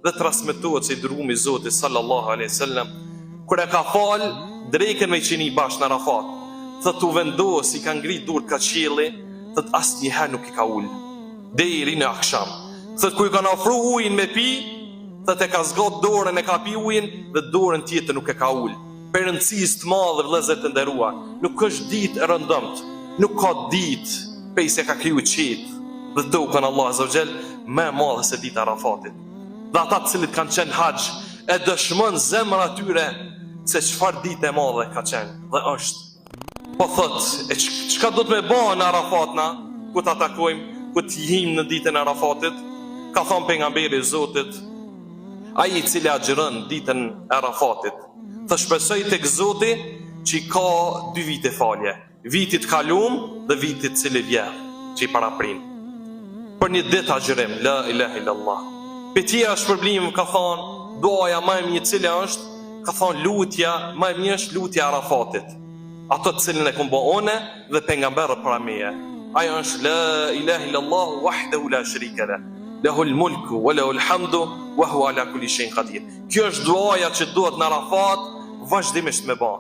dhe transmetohet se i dërguari i Zotit sallallahu alaihi wasallam kur e ka fal drekën me qeni bash në Arafat, thot u vendos i ka ngrit durët ka qielli, thot asnjëherë nuk i ka ul deri në akşam. Thot kur i kanë ofruar ujin me pi, thot e ka zgjat dorën e ka pi ujin dhe dorën tjetër nuk e ka ul. Për rëndësisë të madhe vëllezër të nderuar, nuk është ditë e rëndomt, nuk ka ditë pejse ka kriju qetë dhe tokën Allah azza wa jall më e madhe se dita Arafatit. Dhe ata të cilët kanë qenë haxh e dëshmon zemra tyre se çfarë ditë e madhe ka qenë dhe është. Po thot, e çka do të më bëjë në Arafat na, ku ta takojmë, ku të jim në ditën e Arafatit? Ka thënë pejgamberi i Zotit, ai i cili agjëron ditën e Arafatit, të shpresoj tek Zoti që i ka 2 vite falje, vitit kalum dhe vitit cili vjen, që i paraprin. Për një ditë agjërim, la ilaha illallah. Petja është problem, ka thonë, duaja më e mirë cila është, ka thonë lutja më e mirë është lutja e Arafatit. Ato të cilën e kam bërë unë dhe pejgamberi para meje. Ajo është la ilaha illallah wahdahu la sharika lah. Lahul mulku wa lahul hamdu wa huwa ala kulli shay'in qadir. Kjo është duaja që duhet në Arafat vazhdimisht me bë.